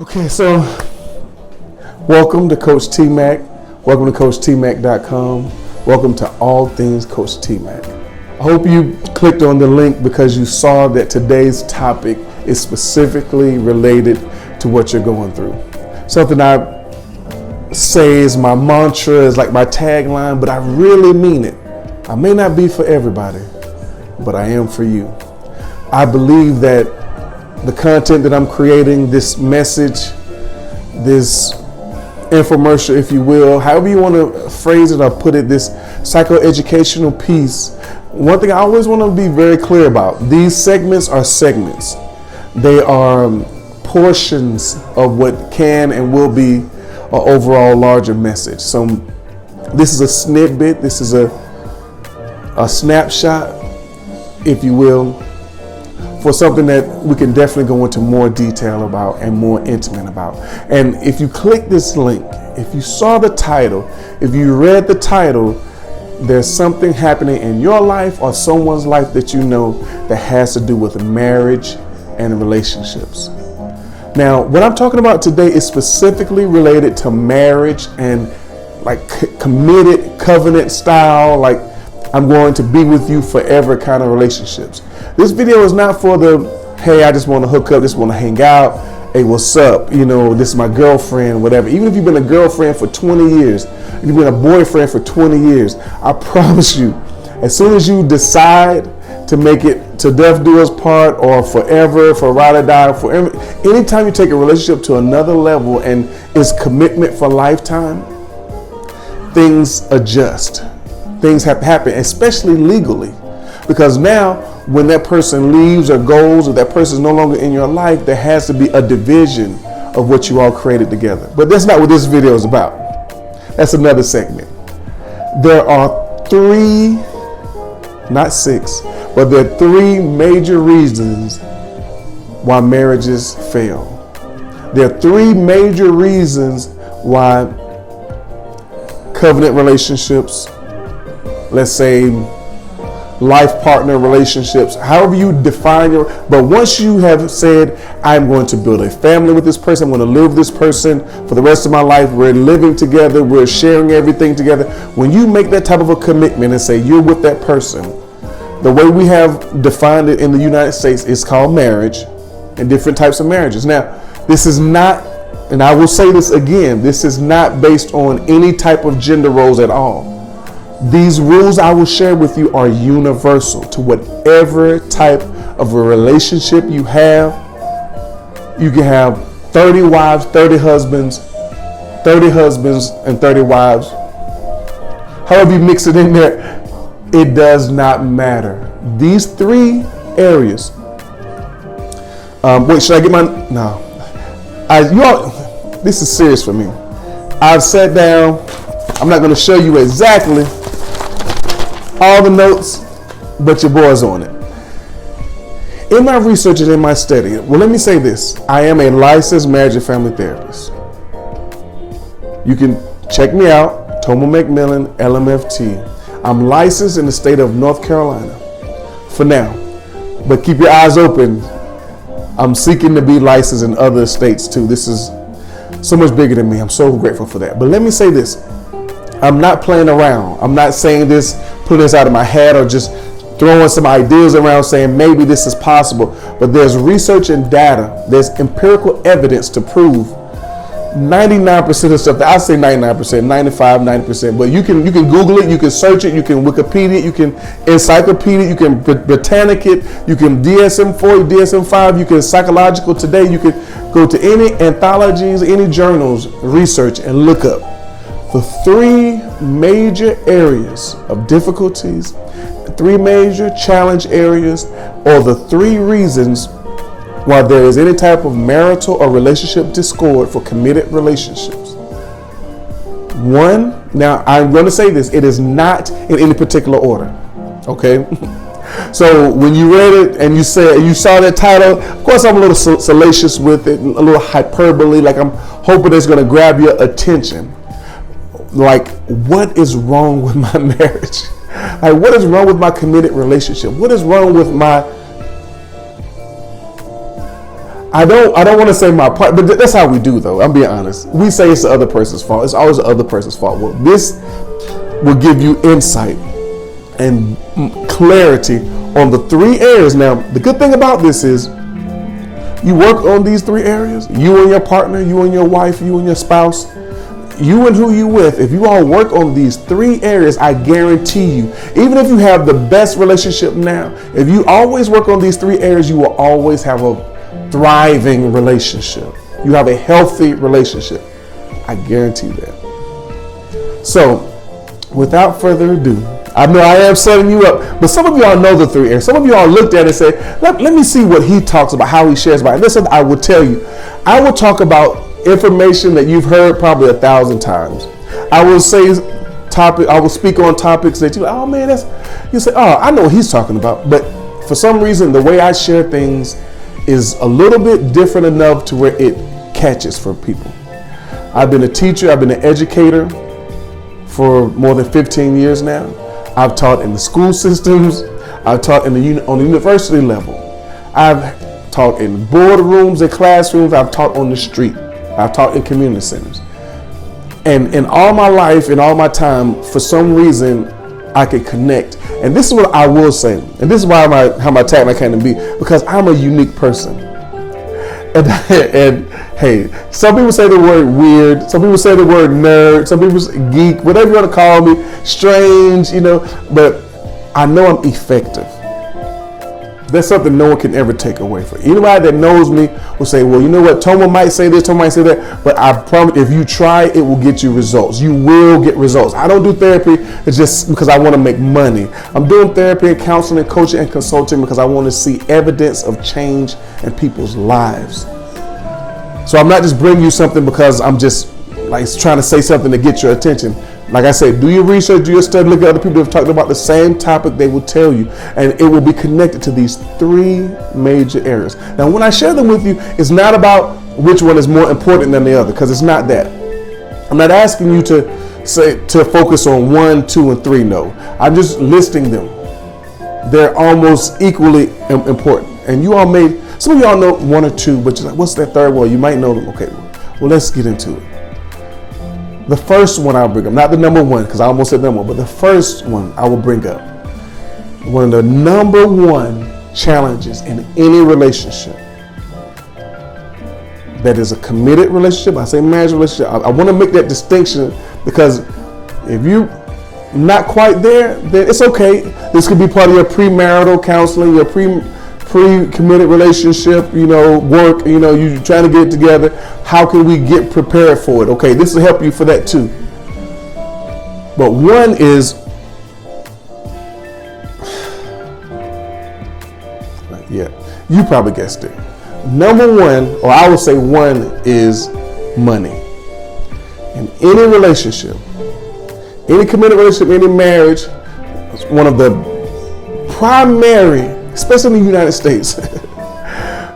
Okay, so welcome to CoachTeemac. Welcome to CoachTeemac.com. Welcome to all things CoachTeemac. I hope you clicked on the link because you saw that today's topic is specifically related to what you're going through. Something I say is my mantra, is like my tagline, but I really mean it. I may not be for everybody, but I am for you. I believe that the content that I'm creating, this message, this infomercial, if you will, however you want to phrase it or put it, this psychoeducational piece, one thing I always want to be very clear about, these segments are segments. They are portions of what can and will be an overall larger message. So this is a snippet, this is a snapshot, if you will, for something that we can definitely go into more detail about and more intimate about. And if you click this link, if you saw the title, if you read the title, there's something happening in your life or someone's life that you know that has to do with marriage and relationships. Now, what I'm talking about today is specifically related to marriage and like committed covenant style, like I'm going to be with you forever kind of relationships. This video is not for the, hey, I just want to hook up, just want to hang out. Hey, what's up? You know, this is my girlfriend, whatever. Even if you've been a girlfriend for 20 years, if you've been a boyfriend for 20 years, I promise you, as soon as you decide to make it to death do us part or forever, for ride or die, forever, anytime you take a relationship to another level and it's commitment for lifetime, things adjust. Things have to happen, especially legally, because now when that person leaves or goes or that person is no longer in your life, there has to be a division of what you all created together. But that's not what this video is about. That's another segment. There are three, not six, but there are three major reasons why marriages fail. There are three major reasons why covenant relationships, let's say life partner relationships, however you define your, but once you have said, I'm going to build a family with this person, I'm going to live with this person for the rest of my life, we're living together, we're sharing everything together. When you make that type of a commitment and say you're with that person, the way we have defined it in the United States is called marriage and different types of marriages. Now, this is not, and I will say this again, this is not based on any type of gender roles at all. These rules I will share with you are universal to whatever type of a relationship you have. You can have 30 wives, 30 husbands, and 30 wives. However you mix it in there, it does not matter. These three areas. Wait, should I get my, no. This is serious for me. I've sat down. I'm not going to show you exactly all the notes, but your boy's on it. In my research and in my study, well, let me say this. I am a licensed marriage and family therapist. You can check me out, Toma McMillan, LMFT. I'm licensed in the state of North Carolina for now, but keep your eyes open. I'm seeking to be licensed in other states too. This is so much bigger than me. I'm so grateful for that. But let me say this. I'm not playing around. I'm not saying this, putting this out of my head or just throwing some ideas around saying maybe this is possible. But there's research and data. There's empirical evidence to prove 99% of stuff. I say 99%, 95, 90%. But you can Google it, you can search it, you can Wikipedia it, you can encyclopedia it, you can Britannic it, you can DSM-4, DSM-5, you can Psychological Today, you can go to any anthologies, any journals, research and look up the three major areas of difficulties, three major challenge areas, or the three reasons why there is any type of marital or relationship discord for committed relationships. One, now I'm going to say this, it is not in any particular order, okay? So when you read it and you saw that title, of course I'm a little salacious with it, a little hyperbole, like I'm hoping it's going to grab your attention. Like, what is wrong with my marriage? Like, what is wrong with my committed relationship? What is wrong with my I don't want to say my part, but that's how we do though. I'm being honest. We say it's the other person's fault. It's always the other person's fault. Well, this will give you insight and clarity on the 3 areas. Now, the good thing about this is you work on these 3 areas. You and your partner, you and your wife, you and your spouse, you and who you with. If you all work on these 3 areas, I guarantee you, even if you have the best relationship now, if you always work on these 3 areas, you will always have a thriving relationship. You have a healthy relationship. I guarantee that. So, without further ado, I know I am setting you up, but some of y'all know the 3 areas. Some of y'all looked at it and said, let me see what he talks about, how he shares about it. Listen, I will tell you. I will talk about information that you've heard probably 1,000 times. I will speak on topics that you're like, oh man, you say, oh, I know what he's talking about. But for some reason, the way I share things is a little bit different enough to where it catches for people. I've been a teacher, I've been an educator for more than 15 years now. I've taught in the school systems, I've taught on the university level. I've taught in boardrooms and classrooms, I've taught on the street, I've taught in community centers. And in all my life, in all my time, for some reason, I could connect. And this is what I will say, and this is why how my tag came to be, because I'm a unique person. And hey, some people say the word weird, some people say the word nerd, some people say geek, whatever you want to call me, strange, but I know I'm effective. That's something no one can ever take away from. Anybody that knows me will say, well, you know what, Toma might say this, Toma might say that, but I promise if you try, it will get you results. You will get results. I don't do therapy, it's just because I want to make money. I'm doing therapy and counseling, coaching and consulting because I want to see evidence of change in people's lives. So I'm not just bringing you something because I'm just like trying to say something to get your attention. Like I said, do your research, do your study, look at other people that have talked about the same topic, they will tell you, and it will be connected to these 3 major areas. Now, when I share them with you, it's not about which one is more important than the other, because it's not that. I'm not asking you to focus on 1, 2, and 3, no. I'm just listing them. They're almost equally important. And you all some of y'all know 1 or 2, but you're like, what's that 3rd one? You might know them. Okay, well, let's get into it. The first one I'll bring up, not the number 1, because I almost said number 1, but the first one I will bring up. One of the number 1 challenges in any relationship that is a committed relationship, I say marriage relationship, I want to make that distinction because if you're not quite there, then it's okay. This could be part of your premarital counseling, your pre-committed relationship, work, you're trying to get it together. How can we get prepared for it? Okay, this will help you for that too. But one is, yeah, you probably guessed it. Number 1, or I would say 1, is money. In any relationship, any committed relationship, any marriage, it's one of the primary, especially in the United States,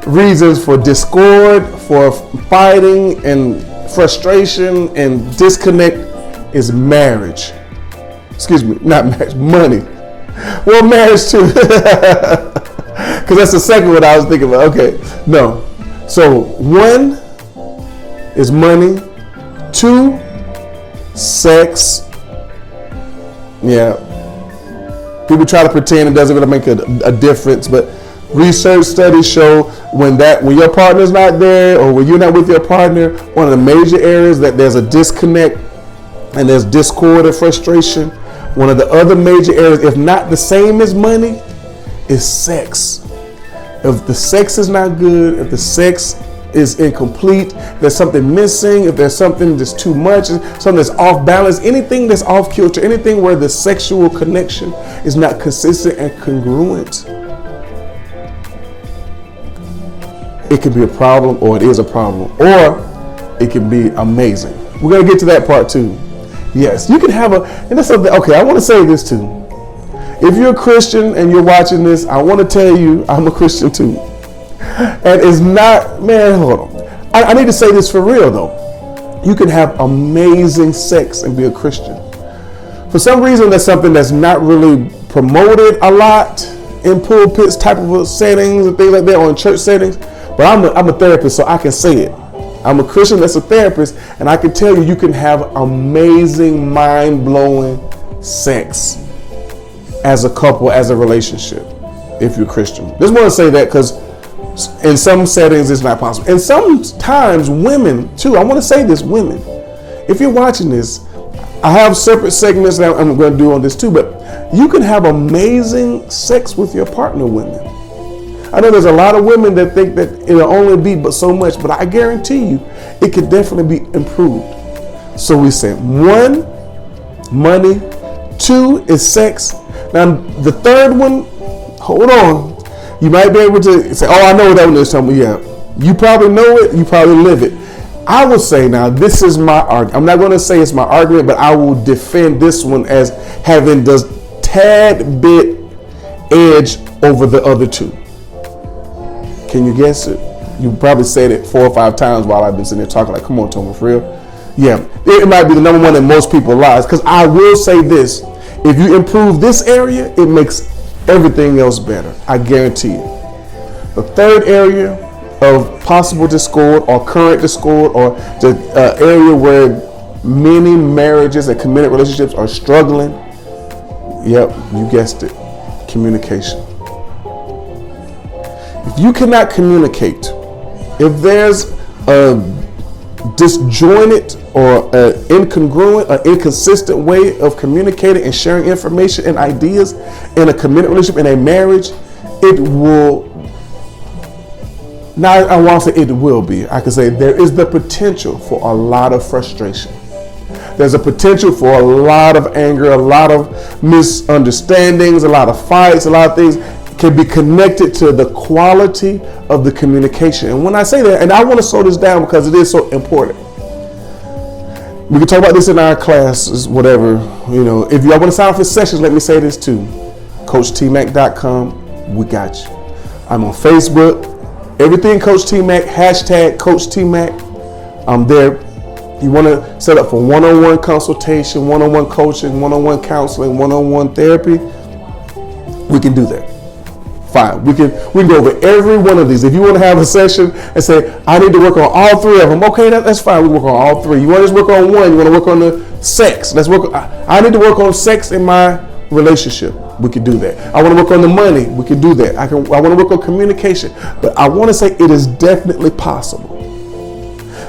reasons for discord, for fighting and frustration and disconnect is marriage. Excuse me, not marriage, money. Well, marriage too. Because that's the second one I was thinking about. Okay, no. So 1 is money. 2, sex. Yeah. People try to pretend it doesn't really make a difference, but research studies show when your partner's not there or when you're not with your partner, one of the major areas that there's a disconnect and there's discord or frustration. One of the other major areas, if not the same as money, is sex. If the sex is not good, if the sex is incomplete, there's something missing, if there's something that's too much, something that's off balance, anything that's off kilter, anything where the sexual connection is not consistent and congruent, it can be a problem, or it is a problem, or it can be amazing. We're going to get to that part too. Yes, you can have and that's something, okay, I want to say this too. If you're a Christian and you're watching this, I want to tell you I'm a Christian too. And it's not, man, hold on. I need to say this for real though. You can have amazing sex and be a Christian. For some reason, that's something that's not really promoted a lot in pulpits type of settings and things like that, or in church settings. But I'm a therapist, so I can say it. I'm a Christian that's a therapist, and I can tell you, you can have amazing, mind-blowing sex as a couple, as a relationship, if you're Christian. Just want to say that because in some settings it's not possible. And sometimes women too, I want to say this, women, if you're watching this, I have separate segments that I'm going to do on this too, but you can have amazing sex with your partner, women. I know there's a lot of women that think that it'll only be but so much, but I guarantee you it could definitely be improved. So we said 1, money, 2 is sex. Now the third one, hold on. You might be able to say, oh, I know what that one is. Tell me, yeah. You probably know it, you probably live it. I will say now, this is my argument. I'm not going to say it's my argument, but I will defend this one as having the tad bit edge over the other two. Can you guess it? You probably said it 4 or 5 times while I've been sitting there talking like, come on, Tony, for real. Yeah, it might be the number one that most people lies. Because I will say this, if you improve this area, it makes everything else better. I guarantee you. The third area of possible discord or current discord, or the area where many marriages and committed relationships are struggling. Yep, you guessed it. Communication. If you cannot communicate, if there's a disjointed or incongruent or inconsistent way of communicating and sharing information and ideas in a committed relationship, in a marriage, it will. Now, I want to say it will be. I can say there is the potential for a lot of frustration. There's a potential for a lot of anger, a lot of misunderstandings, a lot of fights, a lot of things can be connected to the quality of the communication. And when I say that, and I want to slow this down because it is so important. We can talk about this in our classes, whatever. You know, if y'all want to sign up for sessions, let me say this too. CoachTeemac.com, we got you. I'm on Facebook. Everything CoachTeemac, hashtag CoachTeemac. I'm there. You want to set up for one-on-one consultation, one-on-one coaching, one-on-one counseling, one-on-one therapy, we can do that. Fine. We can go over every one of these. If you want to have a session and say, I need to work on all 3 of them, okay, that's fine. We work on all 3. You want to just work on one, you want to work on the sex. Let's work. I need to work on sex in my relationship. We could do that. I want to work on the money. We can do that. I want to work on communication. But I want to say it is definitely possible.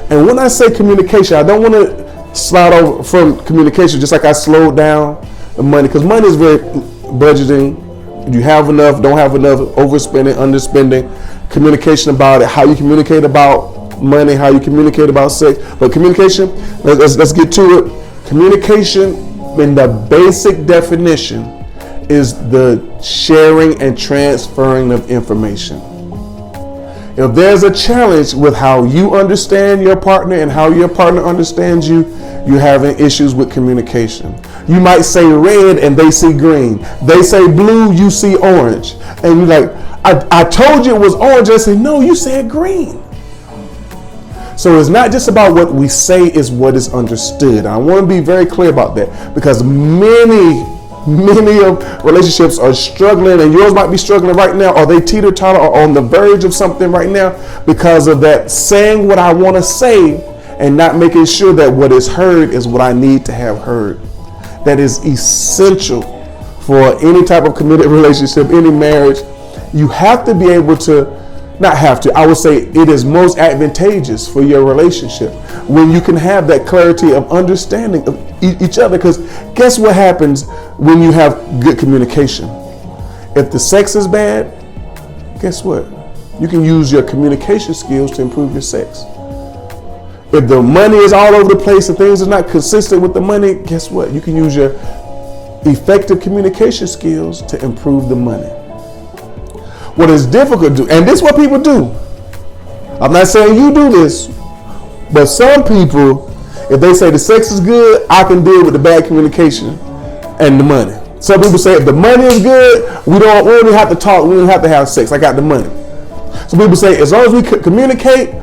And when I say communication, I don't want to slide over from communication just like I slowed down the money, because money is very budgeting. You have enough, don't have enough, overspending, underspending, communication about it, how you communicate about money, how you communicate about sex. But communication, let's get to it. Communication in the basic definition is the sharing and transferring of information. If there's a challenge with how you understand your partner and how your partner understands you, you're having issues with communication. You might say red and they see green. They say blue, you see orange. And you're like, I told you it was orange. I say, no, you said green. So it's not just about what we say, is what is understood. I want to be very clear about that, because many of relationships are struggling, and yours might be struggling right now, or they teeter-totter or on the verge of something right now because of that saying what I want to say and not making sure that what is heard is what I need to have heard. That is essential for any type of committed relationship, any marriage. You have to be able to, not have to, I would say it is most advantageous for your relationship when you can have that clarity of understanding of each other. Because guess what happens when you have good communication? If the sex is bad, guess what? You can use your communication skills to improve your sex. If the money is all over the place and things are not consistent with the money, guess what? You can use your effective communication skills to improve the money. What is difficult to do, and this is what people do. I'm not saying you do this, but some people, if they say the sex is good, I can deal with the bad communication and the money. Some people say if the money is good, we don't really have to talk, we don't have to have sex. I got the money. Some people say as long as we communicate,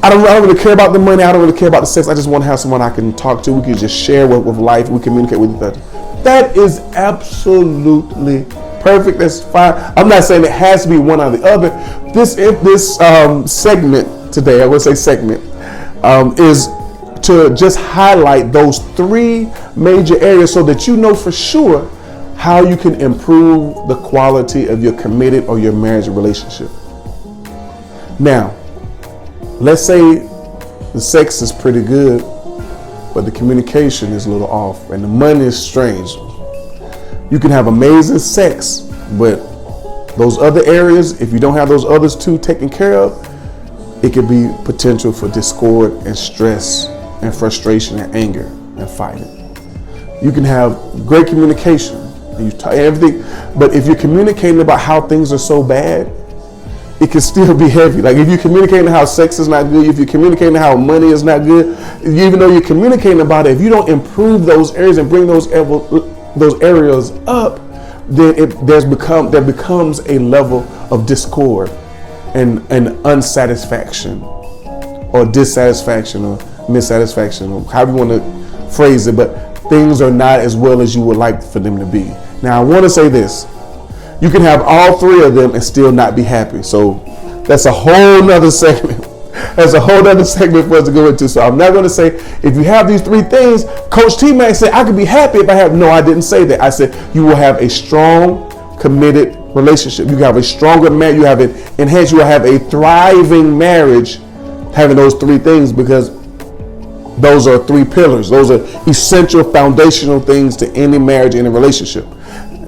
I don't really care about the money, I don't really care about the sex. I just want to have someone I can talk to. We can just share with life, we communicate with each other. That is absolutely perfect, that's fine. I'm not saying it has to be one or the other. This segment today, I would say segment, is to just highlight those 3 major areas so that you know for sure how you can improve the quality of your committed or your marriage relationship. Now, let's say the sex is pretty good, but the communication is a little off and the money is strange. You can have amazing sex, but those other areas, if you don't have those others 2 taken care of, it could be potential for discord and stress and frustration and anger and fighting. You can have great communication and everything, but if you're communicating about how things are so bad, it can still be heavy. Like if you're communicating how sex is not good, if you're communicating how money is not good, even though you're communicating about it, if you don't improve those areas and bring those areas up, then there becomes a level of discord and unsatisfaction or dissatisfaction or missatisfaction, or however you want to phrase it, but things are not as well as you would like for them to be. Now, I want to say this. You can have all 3 of them and still not be happy. So that's a whole nother segment. That's a whole nother segment for us to go into. So I'm not going to say, if you have these 3 things, Coach T-Mac said, I could be happy if I have. No, I didn't say that. I said, you will have a strong, committed relationship. You have a stronger marriage. You have it enhanced. You will have a thriving marriage having those 3 things, because those are 3 pillars. Those are essential foundational things to any marriage, any relationship.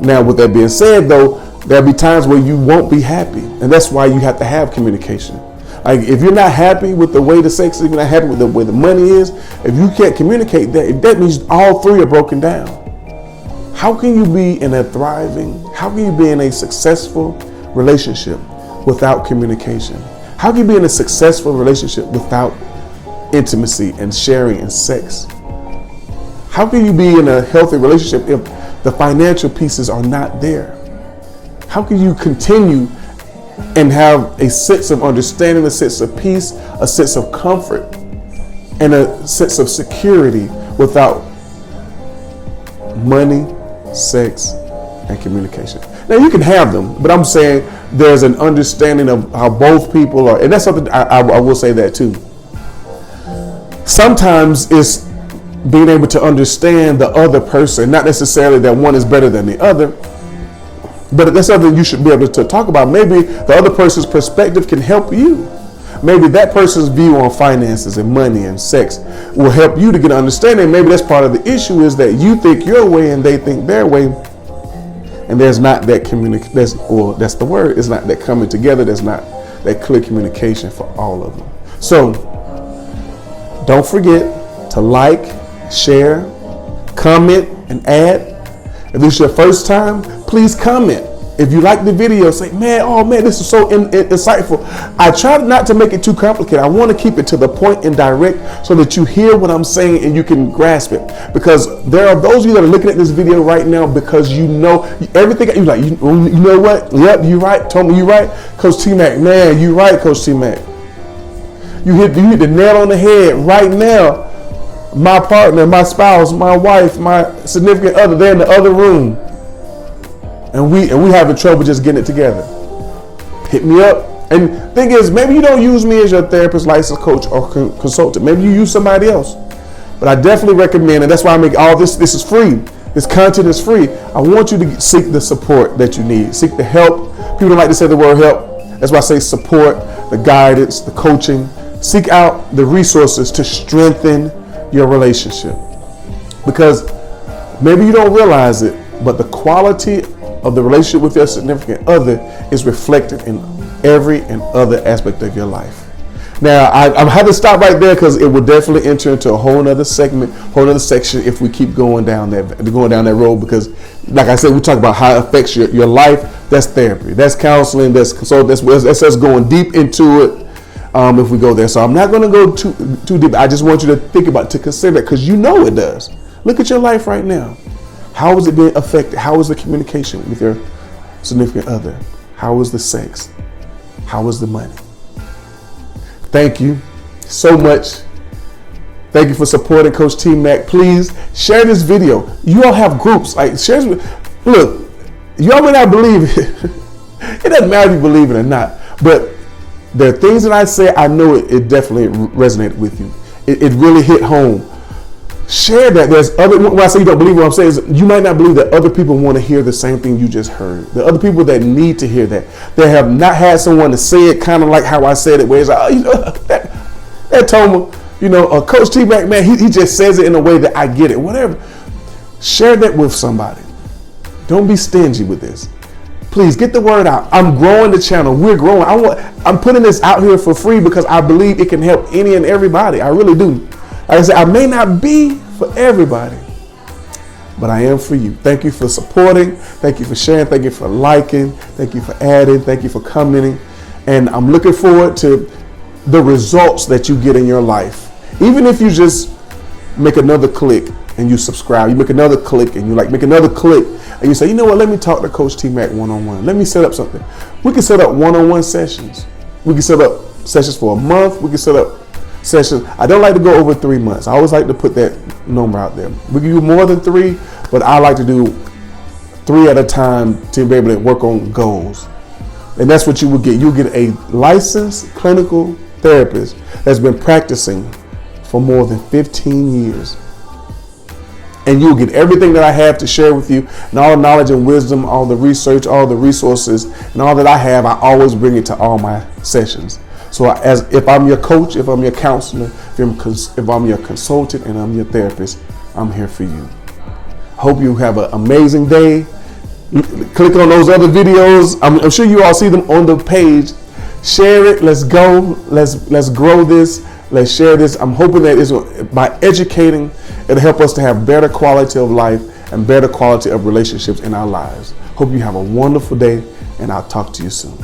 Now, with that being said, though, there'll be times where you won't be happy. And that's why you have to have communication. Like if you're not happy with the way the sex is, if you're not happy with the way the money is, if you can't communicate that means all 3 are broken down. How can you be in a thriving, how can you be in a successful relationship without communication? How can you be in a successful relationship without intimacy and sharing and sex? How can you be in a healthy relationship if the financial pieces are not there? How can you continue and have a sense of understanding, a sense of peace, a sense of comfort, and a sense of security without money, sex, and communication? Now, you can have them, but I'm saying there's an understanding of how both people are, and that's something I will say that too. Sometimes it's being able to understand the other person, not necessarily that one is better than the other, but that's something you should be able to talk about. Maybe the other person's perspective can help you. Maybe that person's view on finances and money and sex will help you to get an understanding. Maybe that's part of the issue, is that you think your way and they think their way, and there's not that that's the word. It's not that coming together. There's not that clear communication for all of them. So don't forget to like, share, comment, and add. If this is your first time, please comment. If you like the video, say, man, this is so insightful. I try not to make it too complicated. I want to keep it to the point and direct so that you hear what I'm saying and you can grasp it. Because there are those of you that are looking at this video right now because you know everything. You're like, you know what? Yep, you right. Told me you right. Coach T-Mac, man, you right, Coach T-Mac. You hit the nail on the head right now. My partner, my spouse, my wife, my significant other, they're in the other room. And we having trouble just getting it together. Hit me up. And thing is, maybe you don't use me as your therapist, license coach, or consultant. Maybe you use somebody else. But I definitely recommend, and that's why I make all this. This is free. This content is free. I want you to seek the support that you need. Seek the help. People don't like to say the word help. That's why I say support, the guidance, the coaching. Seek out the resources to strengthen your relationship. Because maybe you don't realize it, but the quality of the relationship with your significant other is reflected in every and other aspect of your life. Now, I had to stop right there because it will definitely enter into a whole nother segment, whole nother section if we keep going down that road. Because, like I said, we talk about how it affects your life. That's therapy. That's counseling. That's us going deep into it. If we go there, so I'm not going to go too deep. I just want you to think about, to consider it, because you know it does. Look at your life right now. How is it being affected? How is the communication with your significant other? How is the sex? How is the money? Thank you so much. Thank you for supporting Coach T-Mac. Please share this video. You all have groups. Like, share. Look, Y'all may not believe it. It doesn't matter if you believe it or not. But there are things that I say, I know it definitely resonated with you. It really hit home. Share that. There's other, when I say you don't believe what I'm saying, is you might not believe that other people want to hear the same thing you just heard. There are other people that need to hear that. They have not had someone to say it kind of like how I said it, where it's like, oh, you know, that told me, you know, Coach T-Mac, man, he just says it in a way that I get it, whatever. Share that with somebody. Don't be stingy with this. Please get the word out. I'm growing the channel. We're growing. I'm putting this out here for free because I believe it can help any and everybody. I really do. Like I said, I may not be for everybody, but I am for you. Thank you for supporting. Thank you for sharing. Thank you for liking. Thank you for adding. Thank you for commenting. And I'm looking forward to the results that you get in your life. Even if you just make another click and you subscribe, you make another click and you make another click and you say, you know what, let me talk to Coach T-Mac one-on-one. Let me set up something. We can set up one-on-one sessions. We can set up sessions for a month. We can set up sessions. I don't like to go over 3 months. I always like to put that number out there. We can do more than 3, but I like to do 3 at a time to be able to work on goals. And that's what you will get. You'll get a licensed clinical therapist that's been practicing for more than 15 years. And you'll get everything that I have to share with you, and all the knowledge and wisdom, all the research, all the resources, and all that I have, I always bring it to all my sessions. So if I'm your coach, if I'm your counselor, if I'm your consultant and I'm your therapist, I'm here for you. Hope you have an amazing day. Click on those other videos. I'm sure you all see them on the page. Share it. Let's go. Let's grow this. Let's share this. I'm hoping that by educating, it'll help us to have better quality of life and better quality of relationships in our lives. Hope you have a wonderful day, and I'll talk to you soon.